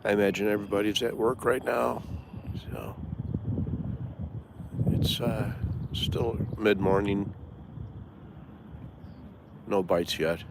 I imagine everybody's at work right now, so it's still mid-morning. No bites yet.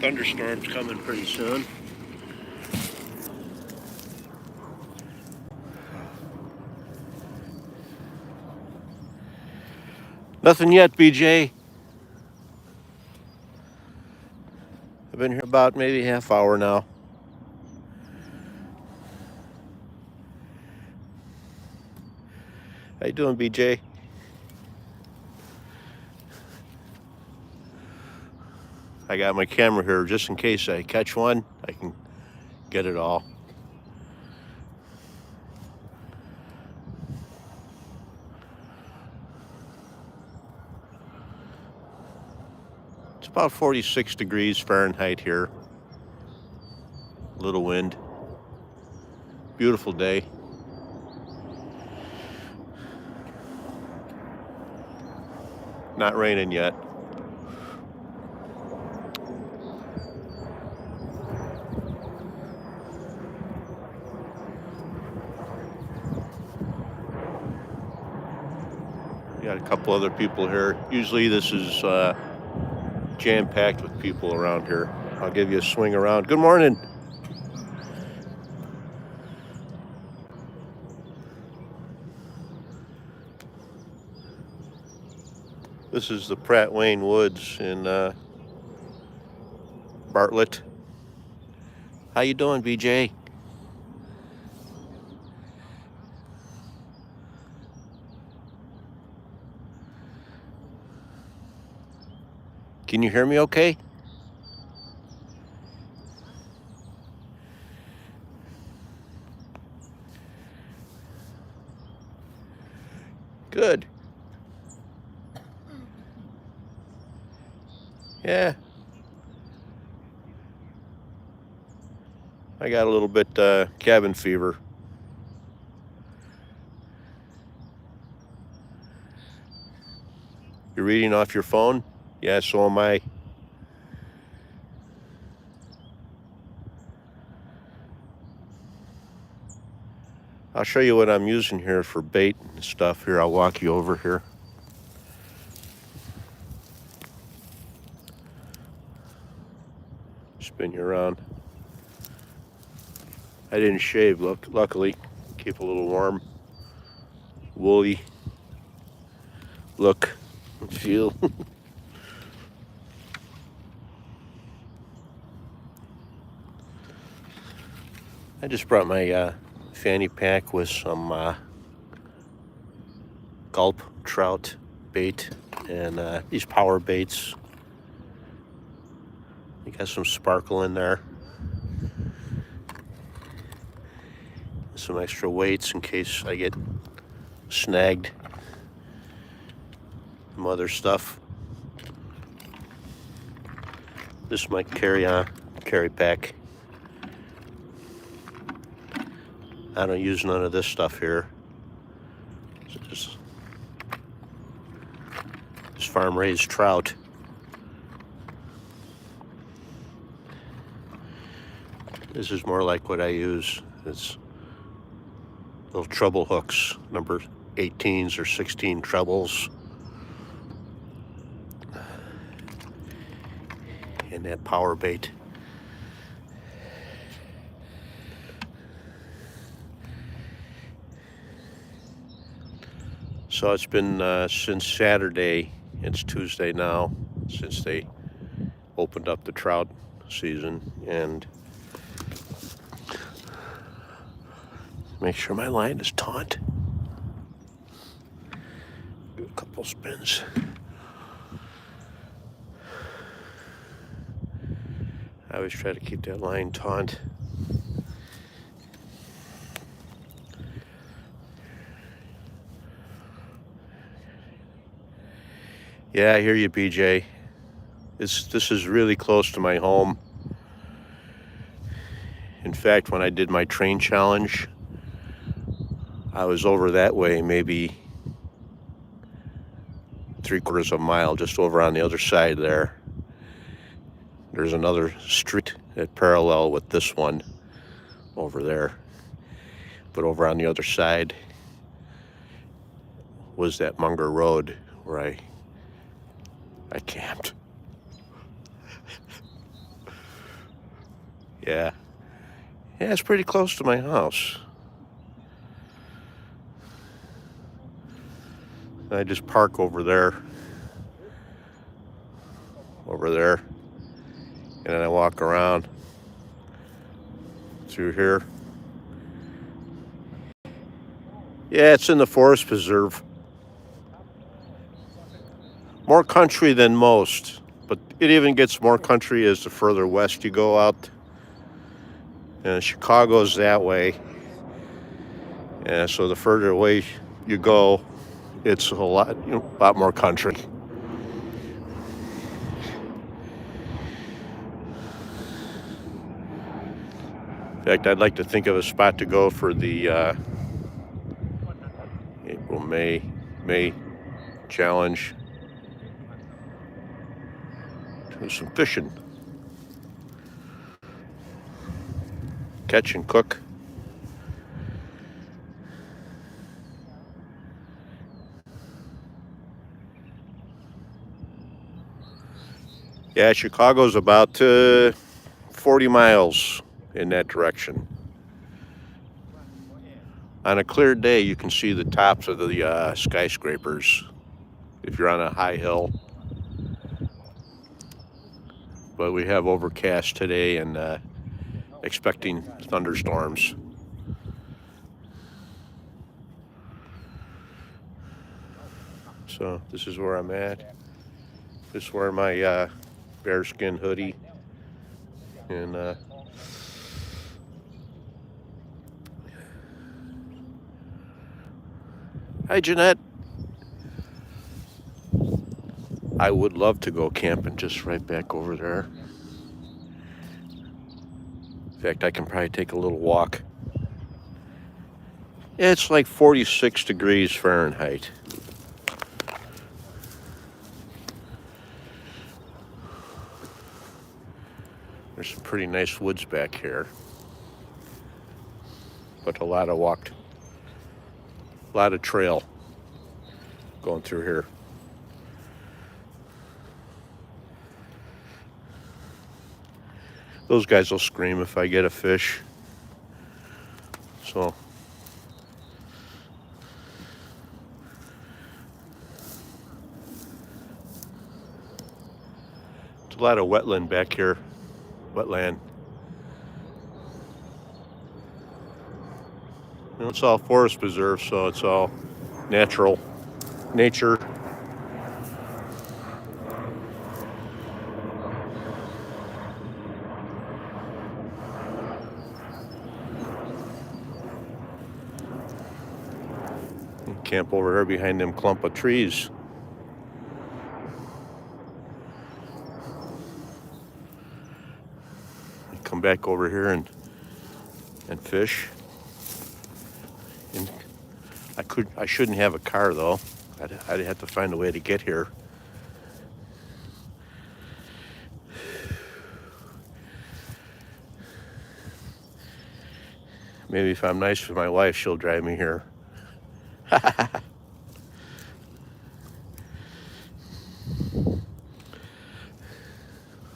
thunderstorms coming pretty soon. Nothing yet, BJ. I've been here about maybe half hour now. How you doing, BJ? I got my camera here just in case I catch one. I can get it all. It's about 46 degrees Fahrenheit here. A little wind. Beautiful day. Not raining yet. Got a couple other people here. Usually this is jam-packed with people around here. I'll give you a swing around. Good morning. This is the Pratt Wayne Woods in Bartlett. How you doing, BJ? Can you hear me okay? Good. Yeah. I got a little bit cabin fever. You're reading off your phone? Yeah, so am I. I'll show you what I'm using here for bait and stuff here. I'll walk you over here. Spin you around. I didn't shave, luckily. Keep a little warm. Woolly look and feel. I just brought my fanny pack with some gulp trout bait and these power baits. You got some sparkle in there. Some extra weights in case I get snagged. Some other stuff. This might carry pack. I don't use none of this stuff here. So just farm raised trout. This is more like what I use. It's little treble hooks, number 18s or 16 trebles. And that power bait. So it's been since Saturday, it's Tuesday now, since they opened up the trout season, and make sure my line is taut. Do a couple spins. I always try to keep that line taut. Yeah, I hear you, BJ. This is really close to my home. In fact, when I did my train challenge, I was over that way, maybe 3/4 of a mile, just over on the other side there. There's another street that parallel with this one over there. But over on the other side was that Munger Road where I camped. Yeah. Yeah, it's pretty close to my house. I just park over there, and then I walk around through here. Yeah, it's in the forest preserve. More country than most, but it even gets more country as the further west you go out. And Chicago's that way. And so the further away you go, it's a lot more country. In fact, I'd like to think of a spot to go for the April, May challenge. Do some fishing. Catch and cook. Yeah, Chicago's about 40 miles in that direction. On a clear day, you can see the tops of the skyscrapers if you're on a high hill. But we have overcast today and expecting thunderstorms. So this is where I'm at. This is where my bearskin hoodie and hi, Jeanette. I would love to go camping just right back over there. In fact, I can probably take a little walk. It's like 46 degrees Fahrenheit. There's some pretty nice woods back here, but a lot of trail going through here. Those guys will scream if I get a fish. So it's a lot of wetland back here. Wetland. It's all forest preserve, so it's all nature. Camp over here behind them clump of trees. Come back over here and fish. And I shouldn't have a car though. I'd have to find a way to get here. Maybe if I'm nice with my wife, she'll drive me here.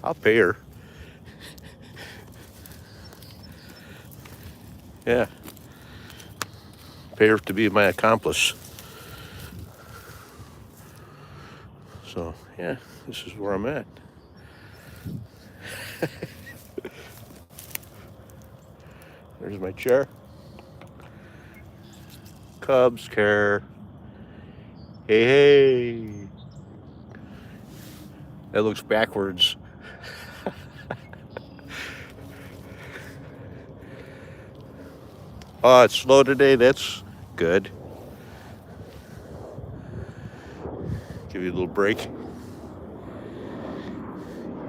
I'll pay her. Yeah. Pay her to be my accomplice. So, yeah, this is where I'm at. There's my chair. Cubs care. Hey, hey. That looks backwards. Oh, it's slow today. That's good. Give you a little break.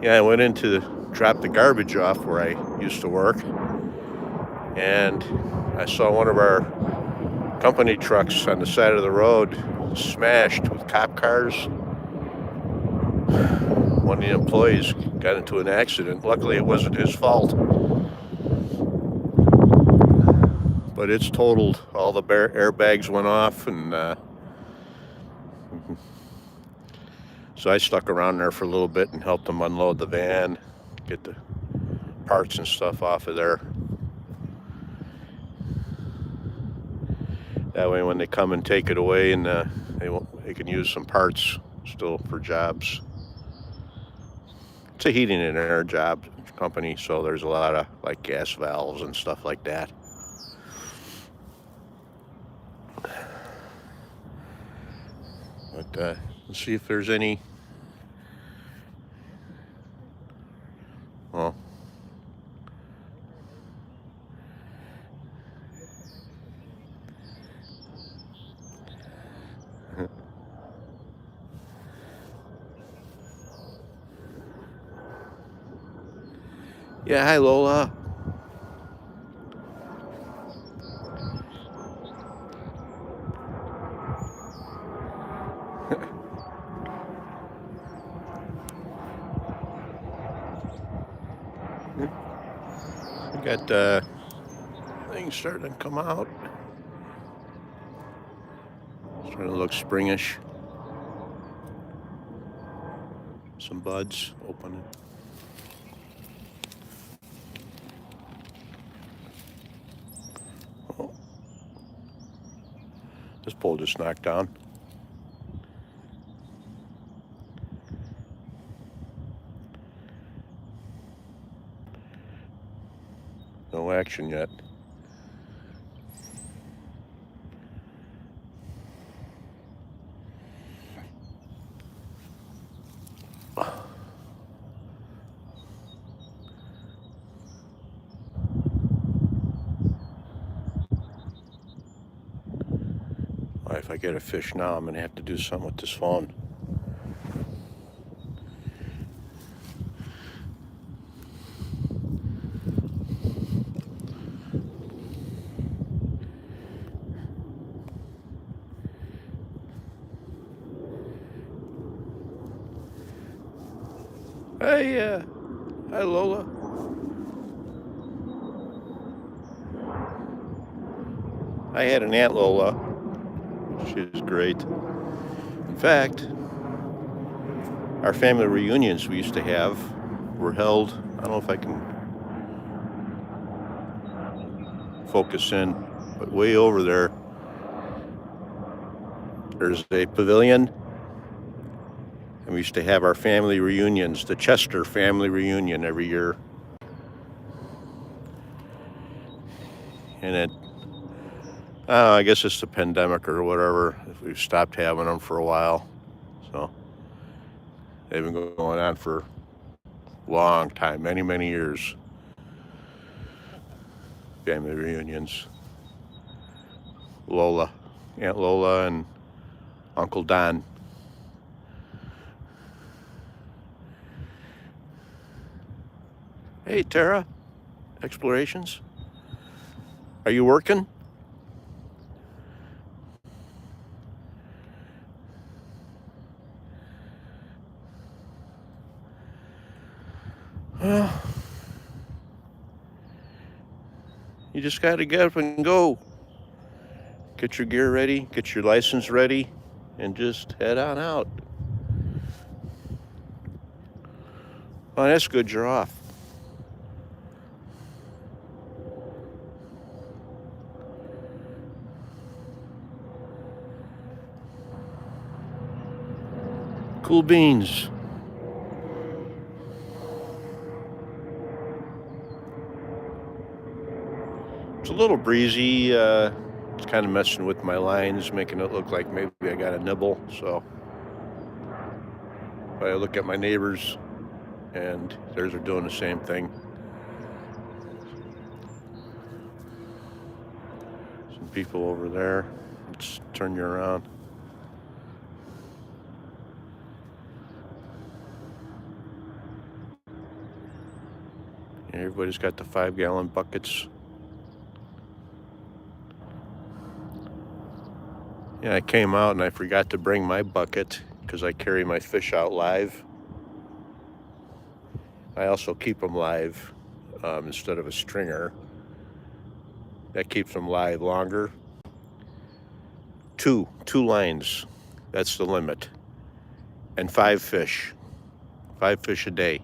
Yeah, I went in to drop the garbage off where I used to work, and I saw one of our company trucks on the side of the road smashed with cop cars. One of the employees got into an accident. Luckily, it wasn't his fault. But it's totaled. All the airbags went off, and so I stuck around there for a little bit and helped them unload the van, get the parts and stuff off of there. That way when they come and take it away, and they can use some parts still for jobs. It's a heating and air job company, so there's a lot of like gas valves and stuff like that. But let's see if there's any. Well, yeah, hi Lola. We got things starting to come out. Starting to look springish. Some buds opening. Oh. This pole just knocked down. No action yet. If I get a fish now, I'm gonna have to do something with this phone. Hey, hi Lola. I had an Aunt Lola. She was great. In fact, our family reunions we used to have were held, I don't know if I can focus in, but way over there, there's a pavilion, and we used to have our family reunions, the Chester family reunion every year. And I guess it's the pandemic or whatever. We've stopped having them for a while. So they've been going on for a long time, many, many years. Family reunions. Lola, Aunt Lola and Uncle Don. Hey, Tara, Explorations. Are you working? Well, you just got to get up and go. Get your gear ready, get your license ready, and just head on out. Oh, that's good, you're off. Cool beans. It's a little breezy. It's kind of messing with my lines, making it look like maybe I got a nibble. So I look at my neighbors, and theirs are doing the same thing. Some people over there. Let's turn you around. Everybody's got the 5-gallon buckets. Yeah, I came out and I forgot to bring my bucket because I carry my fish out live. I also keep them live instead of a stringer. That keeps them live longer. Two lines, that's the limit. And 5 fish a day.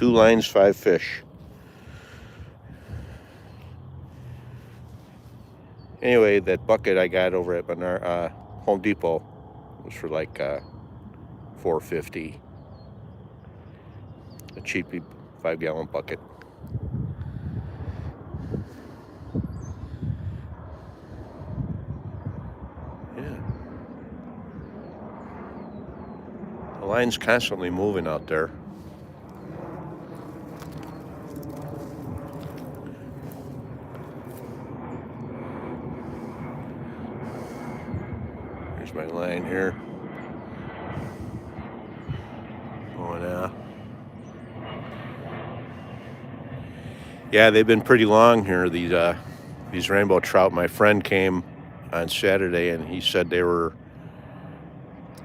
2 lines, 5 fish. Anyway, that bucket I got over at Home Depot was for like $4.50. A cheapy 5-gallon bucket. Yeah. The line's constantly moving out there. Here's my line here. Oh, yeah. Yeah, they've been pretty long here, these rainbow trout. My friend came on Saturday and he said they were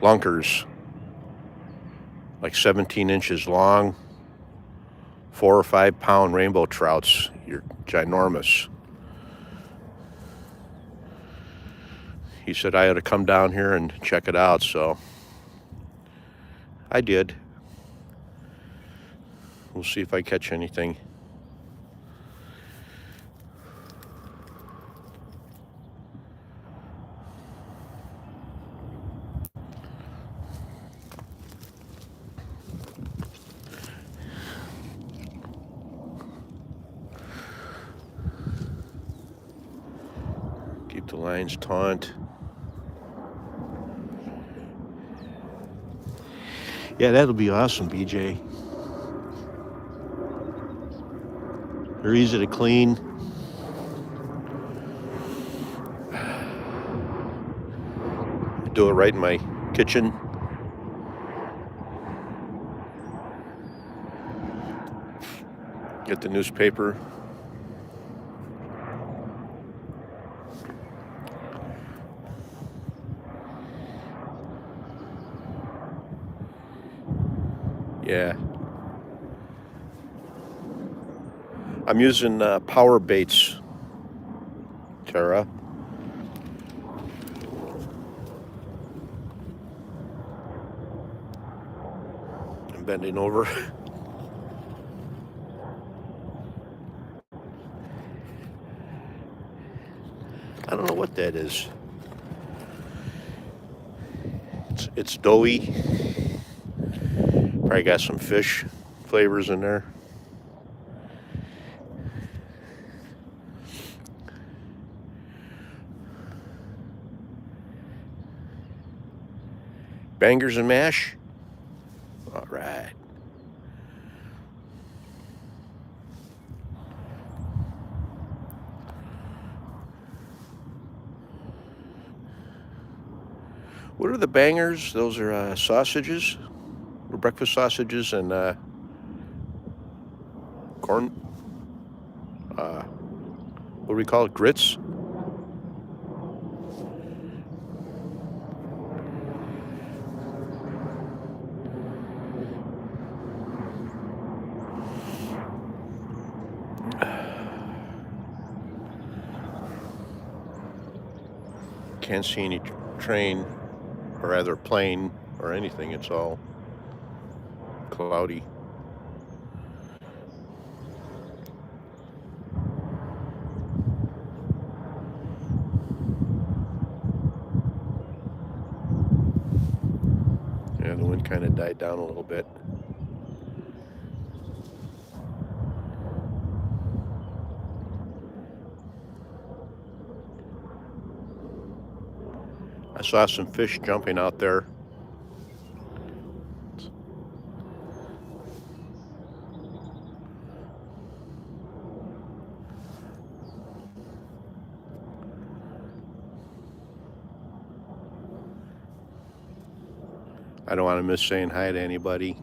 lunkers, like 17 inches long, 4 or 5 pound rainbow trouts. You're ginormous. He said I ought to come down here and check it out, so I did. We'll see if I catch anything. Keep the lines taut. Yeah, that'll be awesome, BJ. They're easy to clean. I do it right in my kitchen. Get the newspaper. Yeah. I'm using Power Baits, Tara. I'm bending over. I don't know what that is. It's doughy. Probably got some fish flavors in there. Bangers and mash? All right. What are the bangers? Those are sausages, or breakfast sausages, and corn. What do we call it? Grits? Can't see any train, or rather plane, or anything. It's all cloudy. Yeah, the wind kind of died down a little bit. I saw some fish jumping out there. I don't want to miss saying hi to anybody.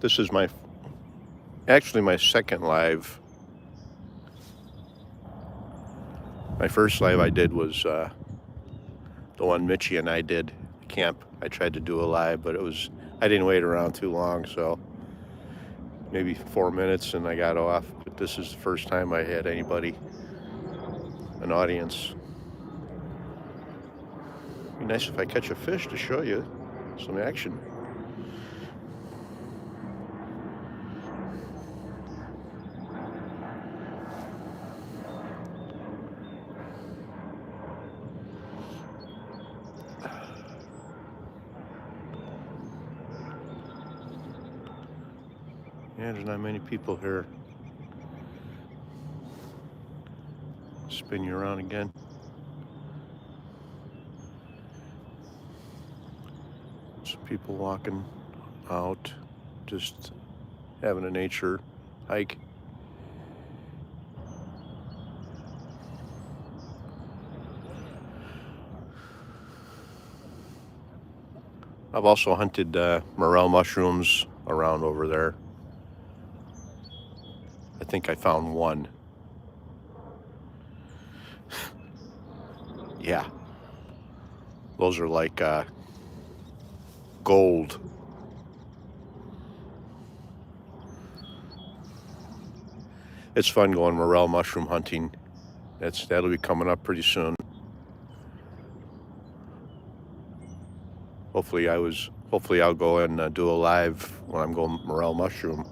This is actually my second live. My first live I did was the one Mitchie and I did, camp. I tried to do a live, but I didn't wait around too long, so maybe 4 minutes and I got off. But this is the first time I had anybody, an audience. Be nice if I catch a fish to show you some action. Yeah, there's not many people here. Spin you around again. Some people walking out, just having a nature hike. I've also hunted morel mushrooms around over there. I think I found one. Yeah. Those are like gold. It's fun going morel mushroom hunting. That'll be coming up pretty soon. Hopefully I'll go and do a live when I'm going morel mushroom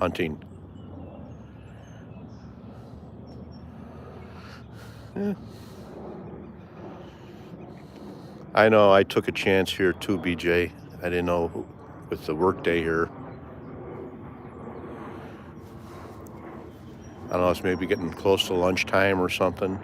hunting. Yeah. I know I took a chance here too, BJ. I didn't know with the work day here. I don't know, it's maybe getting close to lunchtime or something.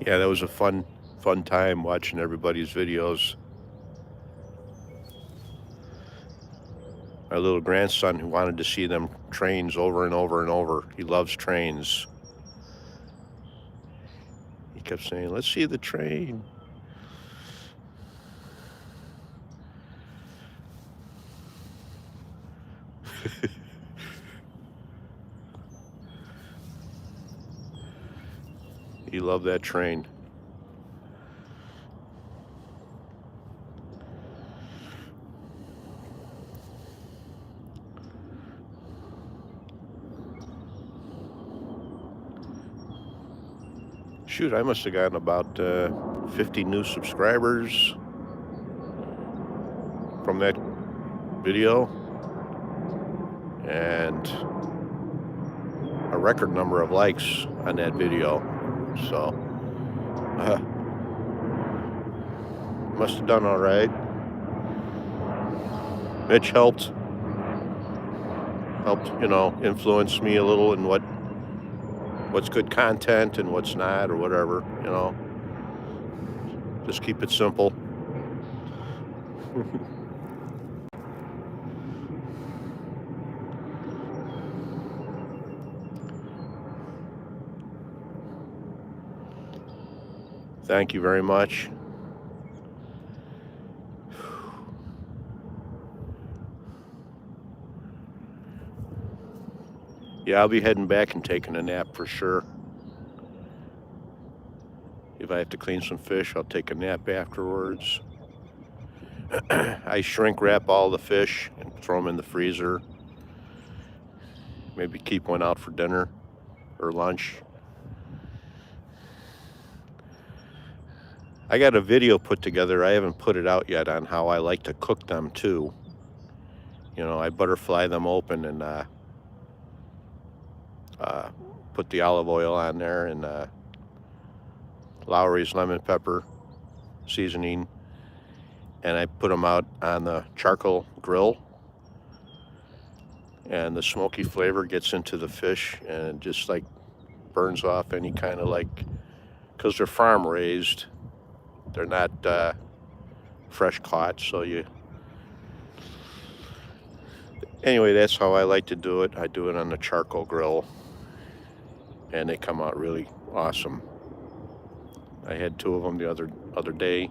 Yeah, that was a fun time watching everybody's videos. My little grandson who wanted to see them trains over and over and over. He loves trains. He kept saying, "Let's see the train." He loved that train. Shoot, I must have gotten about 50 new subscribers from that video, and a record number of likes on that video. So must have done all right. Mitch helped, influence me a little in what's good content and what's not, or whatever, Just keep it simple. Thank you very much. Yeah, I'll be heading back and taking a nap for sure. If I have to clean some fish, I'll take a nap afterwards. I shrink wrap all the fish and throw them in the freezer. Maybe keep one out for dinner or lunch. I got a video put together. I haven't put it out yet on how I like to cook them too. I butterfly them open and put the olive oil on there and Lowry's lemon pepper seasoning, and I put them out on the charcoal grill, and the smoky flavor gets into the fish and just like burns off any kind of because they're farm raised, they're not fresh caught, so anyway, that's how I like to do it. I do it on the charcoal grill, and they come out really awesome. I had 2 of them the other day,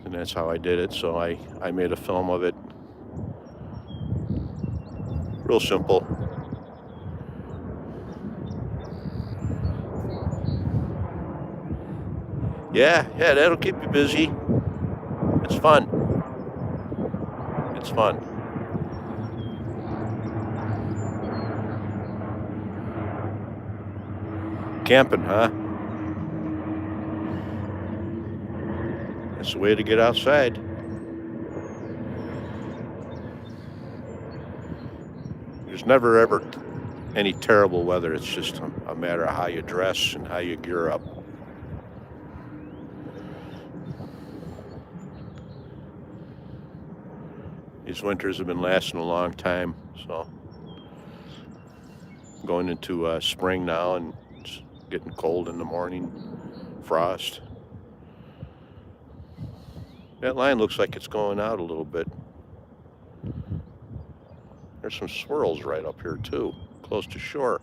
and that's how I did it. So I made a film of it, Real simple. Yeah, that'll keep you busy. It's fun. It's fun. Camping, huh? That's the way to get outside. There's never ever any terrible weather. It's just a matter of how you dress and how you gear up. These winters have been lasting a long time, so going into spring now, and it's getting cold in the morning, frost. That line looks like it's going out a little bit. There's some swirls right up here too, close to shore.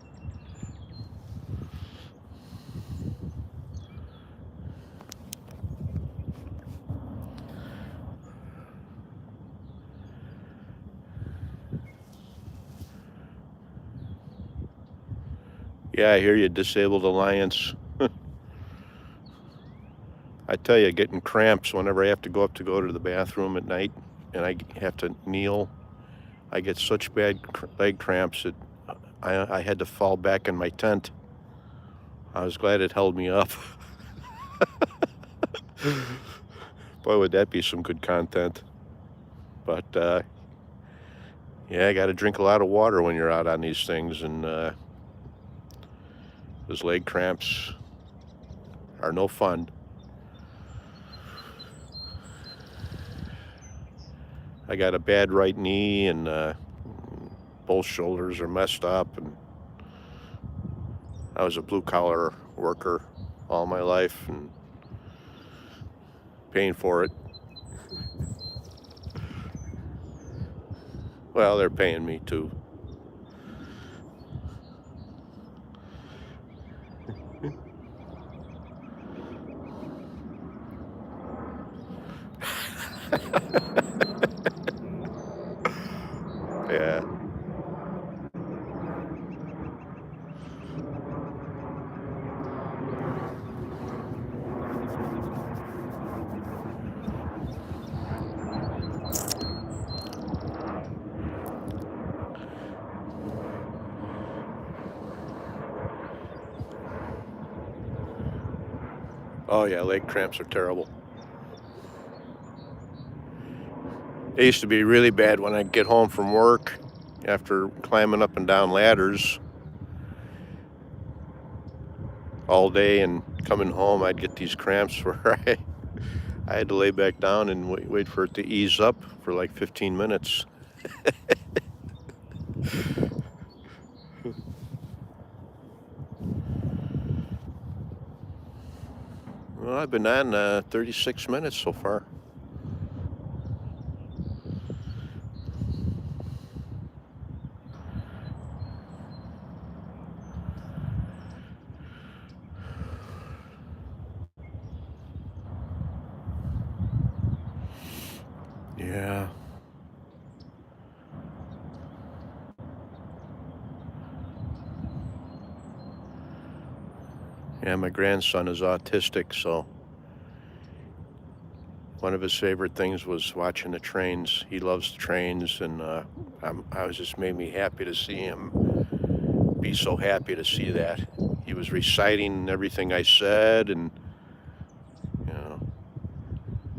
Yeah, I hear you, Disabled Alliance. I tell you, getting cramps whenever I have to go up to go to the bathroom at night and I have to kneel. I get such bad leg cramps that I had to fall back in my tent. I was glad it held me up. Boy, would that be some good content. But yeah, I got to drink a lot of water when you're out on these things, and those leg cramps are no fun. I got a bad right knee, and both shoulders are messed up, and I was a blue-collar worker all my life and paying for it. Well, they're paying me too. Yeah. Oh yeah, leg cramps are terrible. They used to be really bad when I'd get home from work after climbing up and down ladders all day, and coming home I'd get these cramps where I had to lay back down and wait for it to ease up for like 15 minutes. Well, I've been on 36 minutes so far. Yeah. Yeah, my grandson is autistic, so one of his favorite things was watching the trains. He loves trains, and I was just made me happy to see him be so happy to see that. He was reciting everything I said, and you know,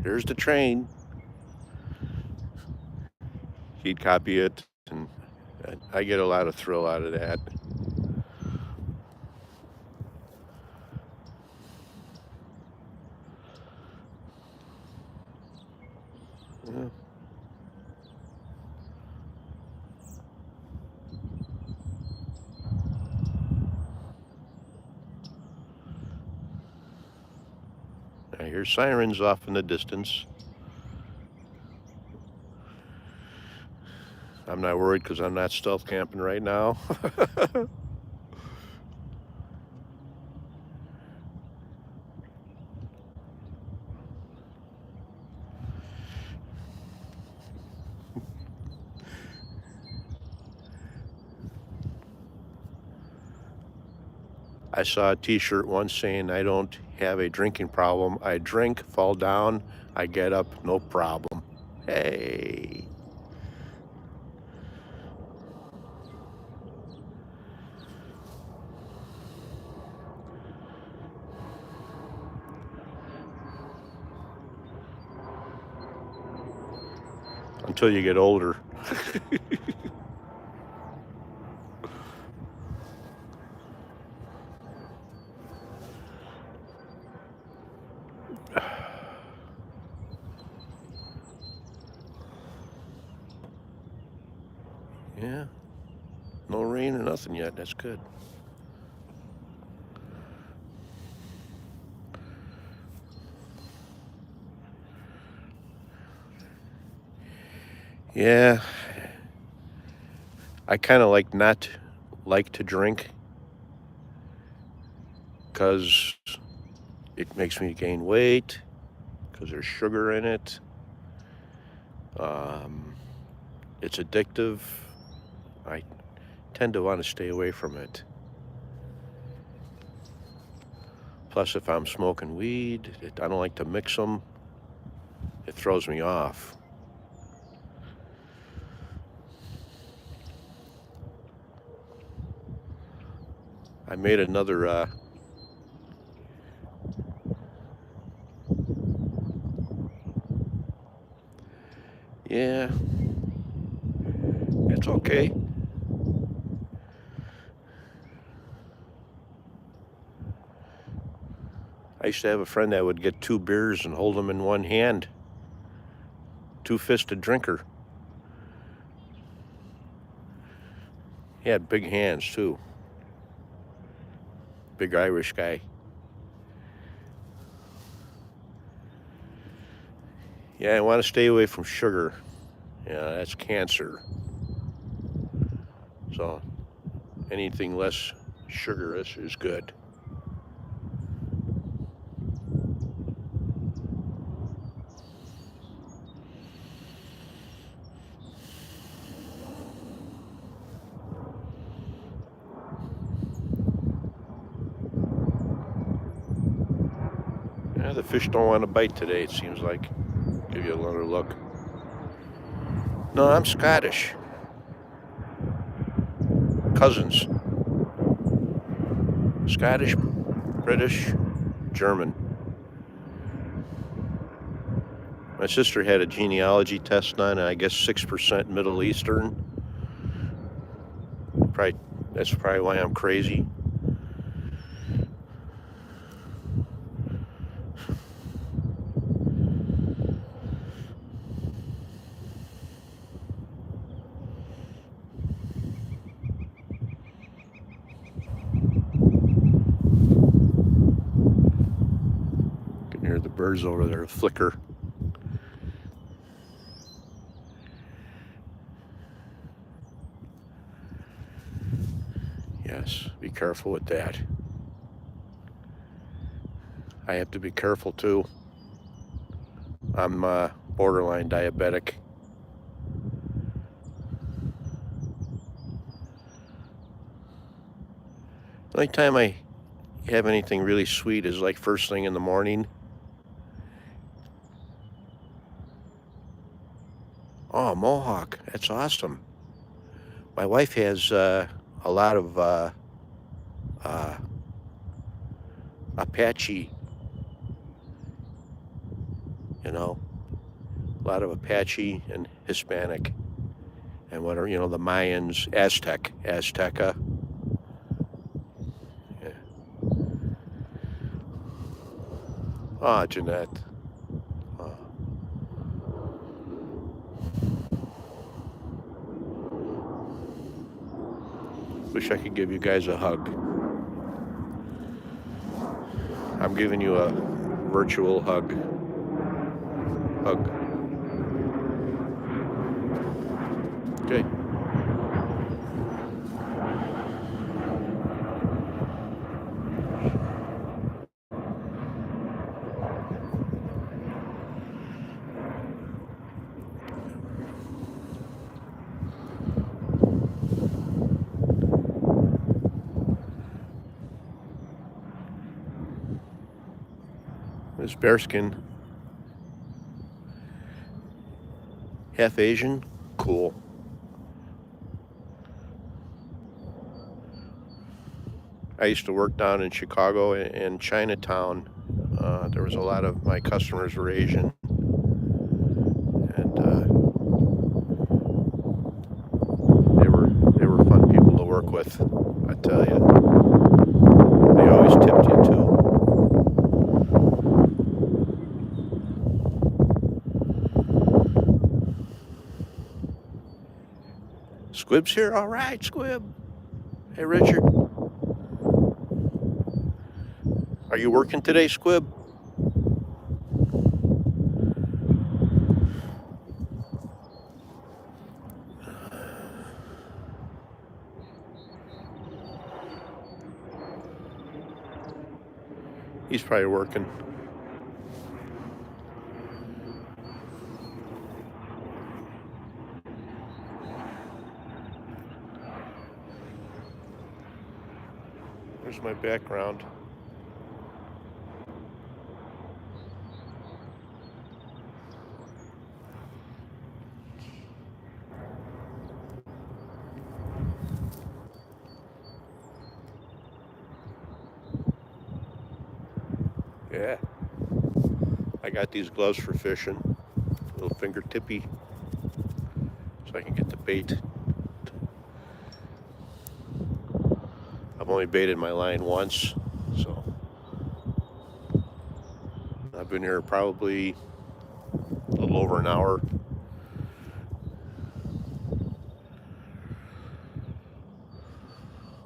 here's the train. He'd copy it, and I get a lot of thrill out of that. Yeah. I hear sirens off in the distance. I'm not worried because I'm not stealth camping right now. I saw a t-shirt once saying, I don't have a drinking problem. I drink, fall down, I get up, no problem. Hey. Until you get older. Yeah. No rain or nothing yet. That's good. Yeah. I kind of like to drink because it makes me gain weight because there's sugar in it. It's addictive. I tend to want to stay away from it. Plus, if I'm smoking weed, I don't like to mix them. It throws me off. I made another yeah, it's okay. I used to have a friend that would get 2 beers and hold them in one hand. Two-fisted drinker. He had big hands too. Big Irish guy. Yeah, I want to stay away from sugar. Yeah, that's cancer. So anything less sugarous is good. Yeah, the fish don't want to bite today, it seems like. Give you another look. No, I'm Scottish. Cousins. Scottish, British, German. My sister had a genealogy test done, and I guess 6% Middle Eastern. That's probably why I'm crazy. Can hear the birds over there flicker. Yes, be careful with that. I have to be careful too. I'm borderline diabetic. The only time I have anything really sweet is like first thing in the morning. Oh, Mohawk, that's awesome. My wife has a lot of Apache, a lot of Apache and Hispanic, and what are the Mayans, Azteca. Yeah. Oh, Jeanette. Oh. Wish I could give you guys a hug. I'm giving you a virtual hug. Okay. This bearskin. Half Asian. Cool. I used to work down in Chicago in Chinatown. There was a lot of my customers were Asian, and they were fun people to work with. I tell you, they always tipped you too. Squib's here, all right, Squib. Hey, Richard. Are you working today, Squib? He's probably working. There's my background. Yeah. I got these gloves for fishing. A little finger tippy, so I can get the bait. I've only baited my line once, so I've been here probably a little over an hour.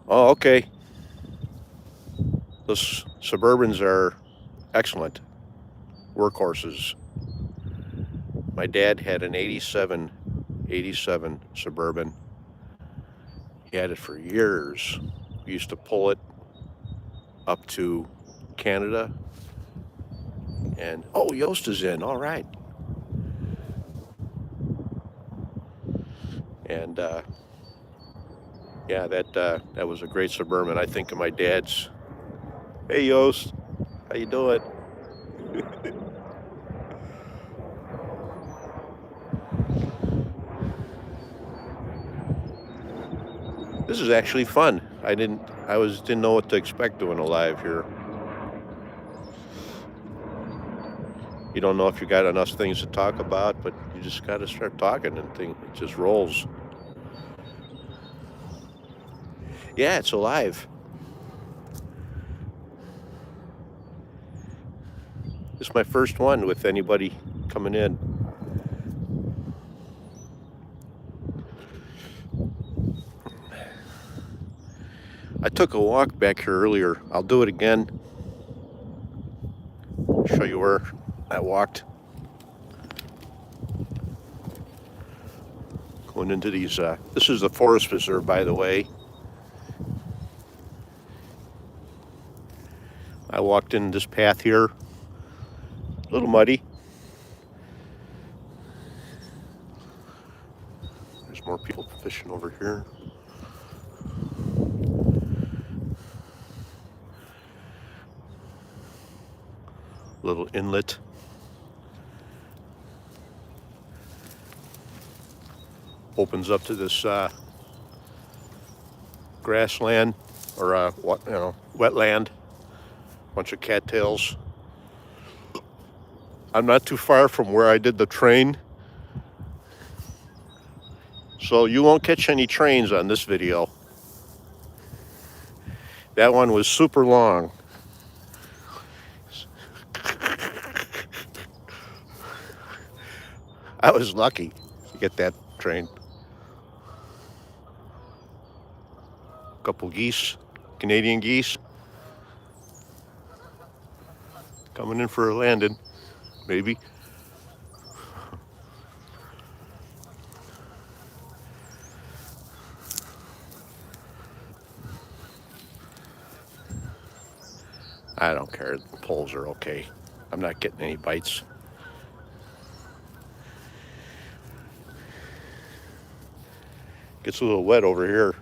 Oh, okay. Those Suburbans are excellent workhorses. My dad had an 87 Suburban. He had it for years. We used to pull it up to Canada. And, oh, Yost is in, all right. And, yeah, that was a great Suburban. I think of my dad's. Hey, Yost, how you doing? This is actually fun. I didn't know what to expect doing a live here. You don't know if you got enough things to talk about, but you just got to start talking and it just rolls. Yeah, it's alive. This is my first one with anybody coming in. I took a walk back here earlier. I'll do it again. Show you where I walked. Going into these, this is the Forest Preserve, by the way. I walked in this path here. A little muddy. There's more people fishing over here. Little inlet. Opens up to this grassland or wetland. Bunch of cattails. I'm not too far from where I did the train, so you won't catch any trains on this video. That one was super long. I was lucky to get that train. A couple geese, Canadian geese, coming in for a landing, maybe. I don't care, the poles are okay. I'm not getting any bites. Gets a little wet over here.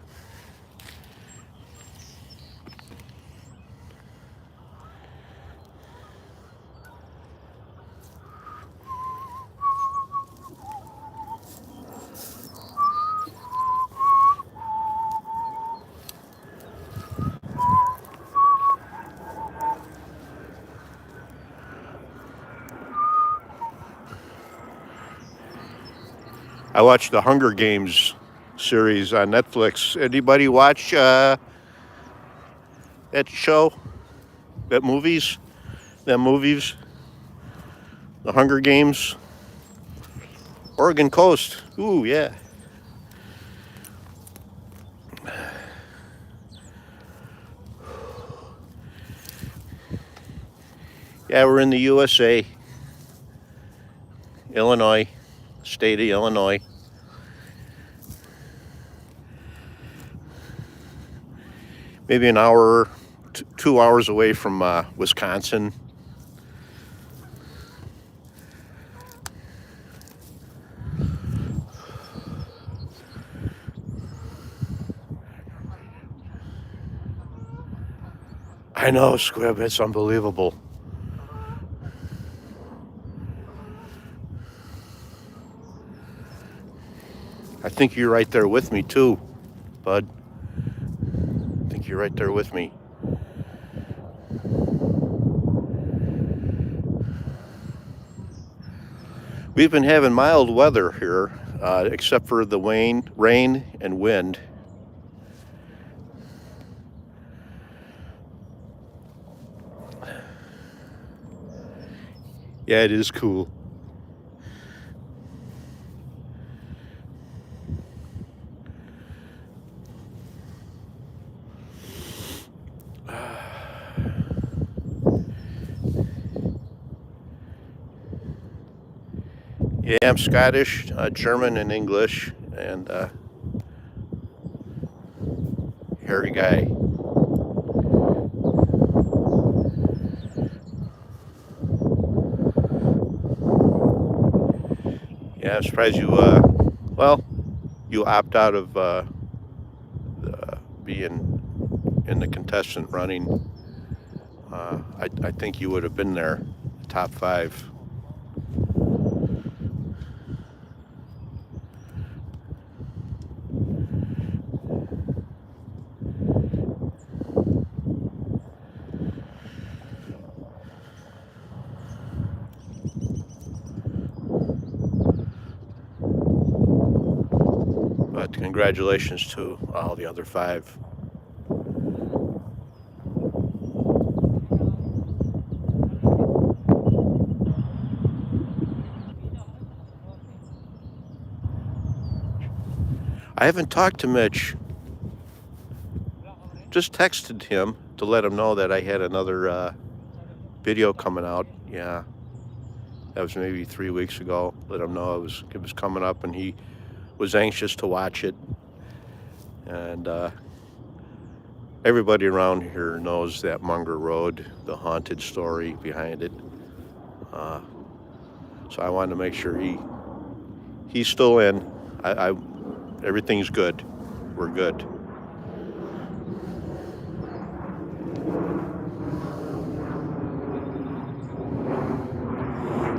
I watched the Hunger Games series on Netflix. Anybody watch that show? That movies? That movies? The Hunger Games? Oregon Coast. Ooh, yeah. Yeah, we're in the USA. Illinois. State of Illinois. Maybe an hour, 2 hours away from Wisconsin. I know, Squib, it's unbelievable. I think you're right there with me too, bud. I think you're right there with me. We've been having mild weather here, except for the rain and wind. Yeah, it is cool. Yeah, I'm Scottish, German, and English, and hairy guy. Yeah, I'm surprised you, you opt out of being in the contestant running. I think you would have been there, top 5. But congratulations to all the other 5. I haven't talked to Mitch. Just texted him to let him know that I had another video coming out. Yeah, that was maybe 3 weeks ago. Let him know it was coming up, and he was anxious to watch it. And everybody around here knows that Munger Road, the haunted story behind it. So I wanted to make sure he's still in. Everything's good. We're good.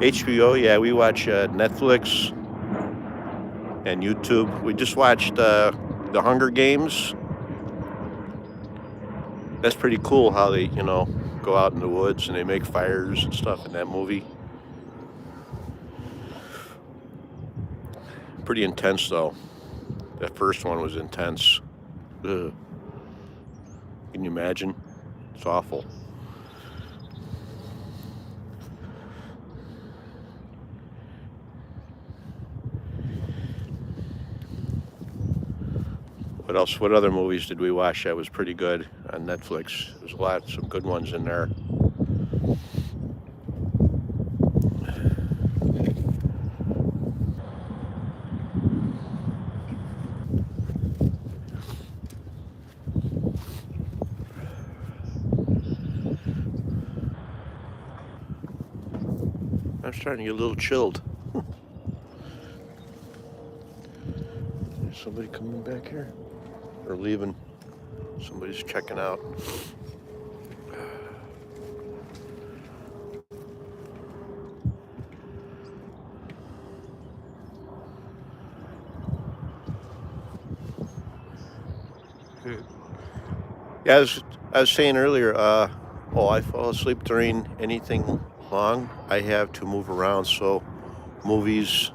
HBO, yeah, we watch Netflix and YouTube. We just watched The Hunger Games. That's pretty cool how they, go out in the woods and they make fires and stuff in that movie. Pretty intense, though. That first one was intense. Ugh. Can you imagine? It's awful. What else? What other movies did we watch that was pretty good on Netflix? There's some good ones in there. I'm starting to get a little chilled. Is somebody coming back here? Or leaving? Somebody's checking out. Yeah, I was saying earlier, I fall asleep during anything long. I have to move around, so movies,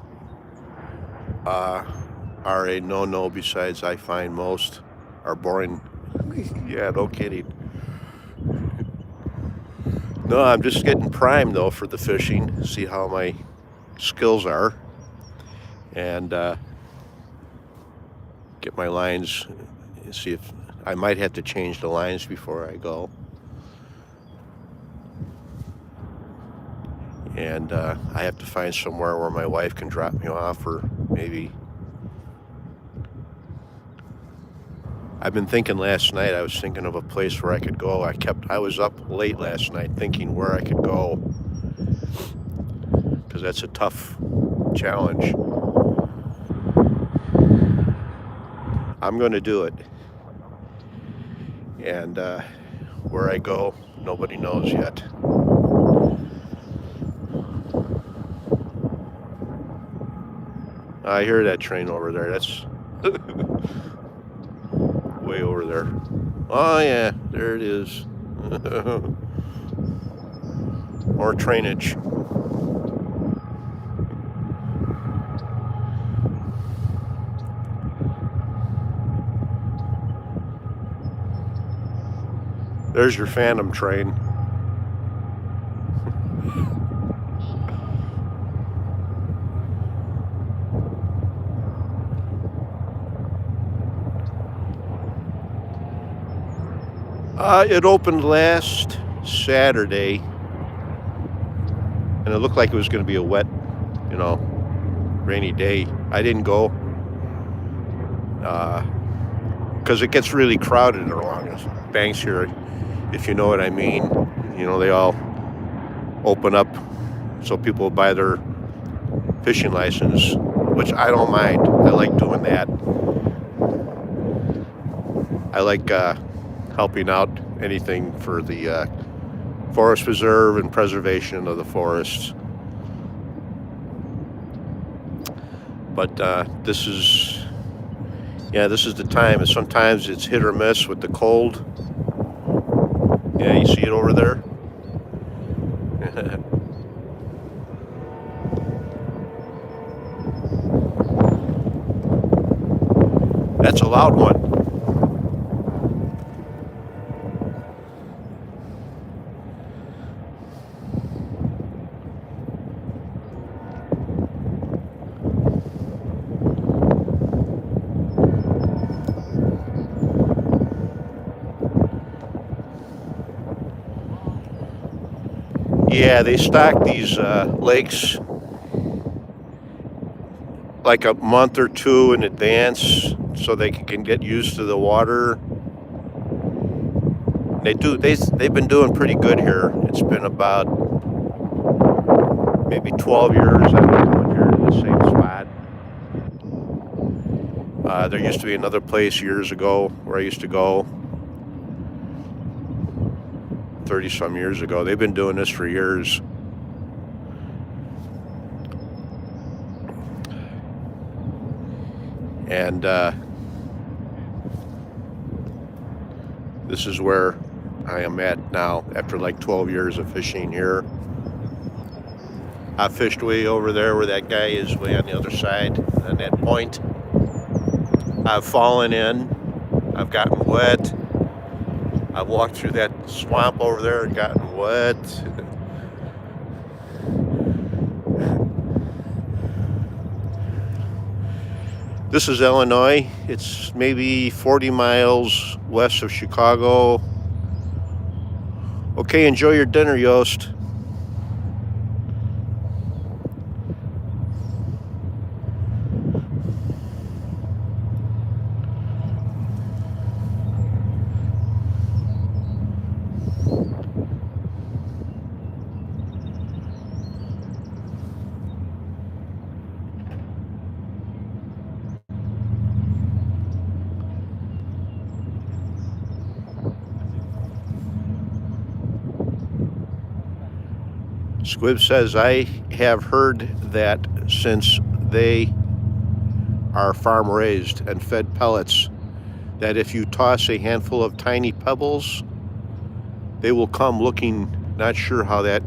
are a no-no. Besides, I find most are boring. Yeah, no kidding. No, I'm just getting primed though for the fishing. See how my skills are, and get my lines. See if I might have to change the lines before I go. And I have to find somewhere where my wife can drop me off, or maybe. I've been thinking last night, I was thinking of a place where I could go. I was up late last night thinking where I could go, because that's a tough challenge. I'm going to do it. And where I go, nobody knows yet. I hear that train over there. That's way over there. Oh yeah, there it is. More trainage. There's your Phantom train. It opened last Saturday, and it looked like it was going to be a wet, rainy day. I didn't go because it gets really crowded along the banks here, if you know what I mean. They all open up so people buy their fishing license, which I don't mind. I like doing that. I like helping out anything for the forest preserve and preservation of the forests. But this is the time. And sometimes it's hit or miss with the cold. Yeah, you see it over there? That's a loud one. Yeah, they stock these lakes like a month or two in advance so they can get used to the water. They've been doing pretty good here. It's been about maybe 12 years I've been going here in the same spot. There used to be another place years ago where I used to go 30 some years ago. They've been doing this for years. And this is where I am at now after like 12 years of fishing here. I fished way over there where that guy is, way on the other side, on that point. I've fallen in. I've gotten wet. I've walked through that swamp over there and gotten wet. This is Illinois. It's maybe 40 miles west of Chicago. Okay, enjoy your dinner, Yost. Squib says, I have heard that since they are farm raised and fed pellets, that if you toss a handful of tiny pebbles, they will come looking, not sure how that,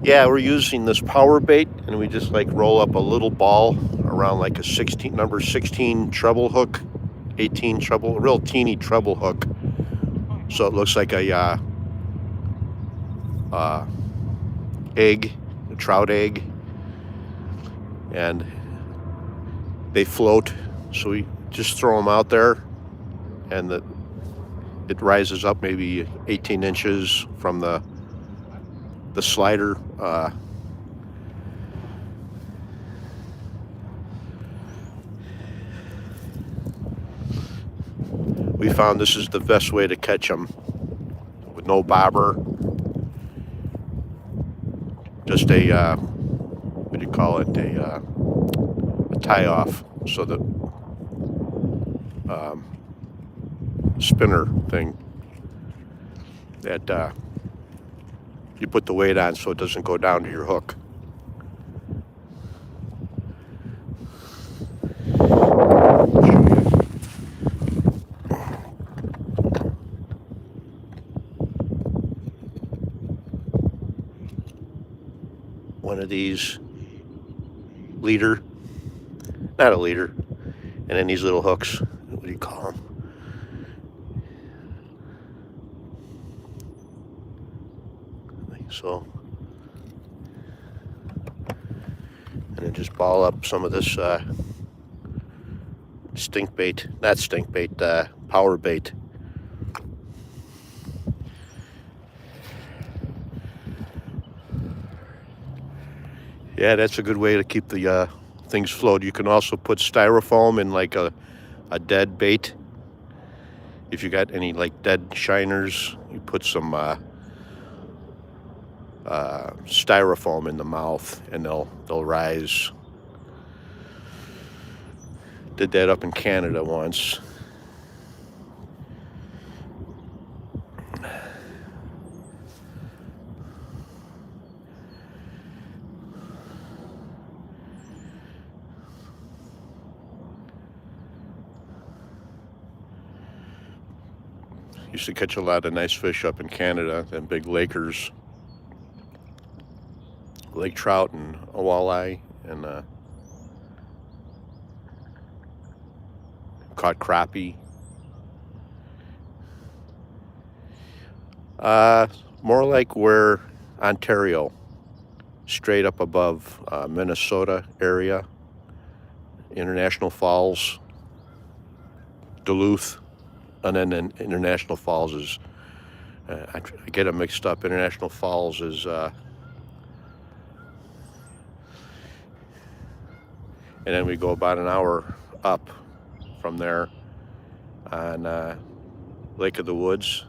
Yeah, we're using this power bait, and we just like roll up a little ball around like a number 16 treble hook, 18 treble, a real teeny treble hook. So it looks like a egg, a trout egg, and they float. So we just throw them out there, and it rises up maybe 18 inches from the slider. We found this is the best way to catch them with no bobber. Just a what do you call it? A tie off. So the spinner thing that you put the weight on so it doesn't go down to your hook. One of these leader, not a leader, and then these little hooks, what do you call them? So, and then just ball up some of this power bait. Yeah, that's a good way to keep the things float. You can also put styrofoam in like a dead bait. If you got any like dead shiners, you put some styrofoam in the mouth and they'll rise. Did that up in Canada once. Used to catch a lot of nice fish up in Canada, them big lakers. Lake trout and a walleye, and caught crappie. More like where Ontario, straight up above Minnesota area, International Falls, Duluth, and then International Falls is, I get them mixed up. International Falls is, and then we go about an hour up from there on Lake of the Woods.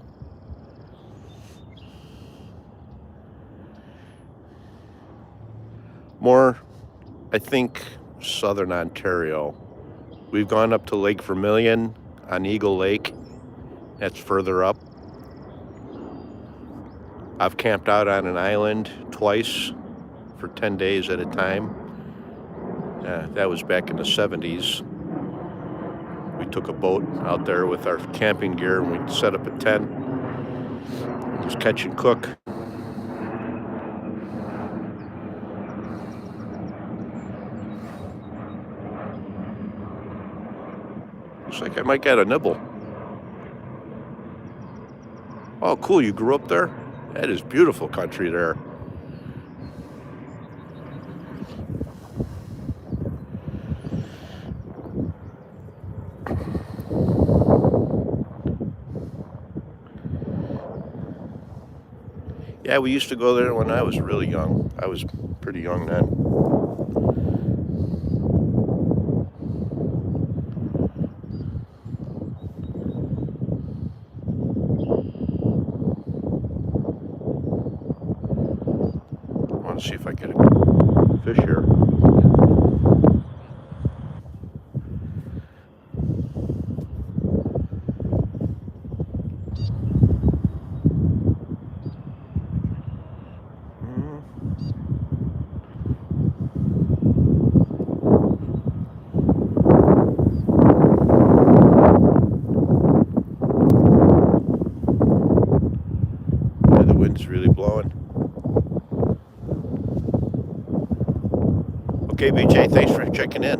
More, I think, southern Ontario. We've gone up to Lake Vermilion on Eagle Lake. That's further up. I've camped out on an island twice for 10 days at a time. That was back in the 70s. We took a boat out there with our camping gear and we set up a tent. Just catch and cook. Looks like I might get a nibble. Oh, cool, you grew up there? That is beautiful country there. Yeah, we used to go there when I was really young. I was pretty young then. See if I get a fish here. Yeah, the wind's really blowing. Okay, BJ, thanks for checking in.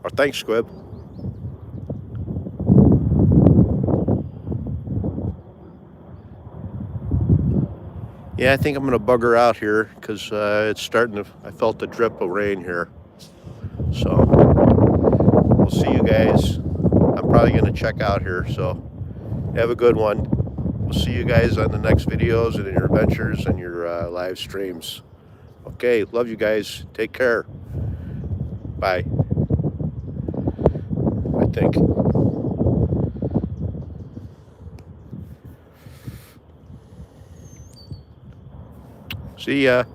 Or thanks, Squib. Yeah, I think I'm going to bugger out here because it's starting to, I felt the drip of rain here. So we'll see you guys. I'm probably going to check out here. So have a good one. We'll see you guys on the next videos and in your adventures and your live streams. Okay, love you guys. Take care. Bye. I think. See ya.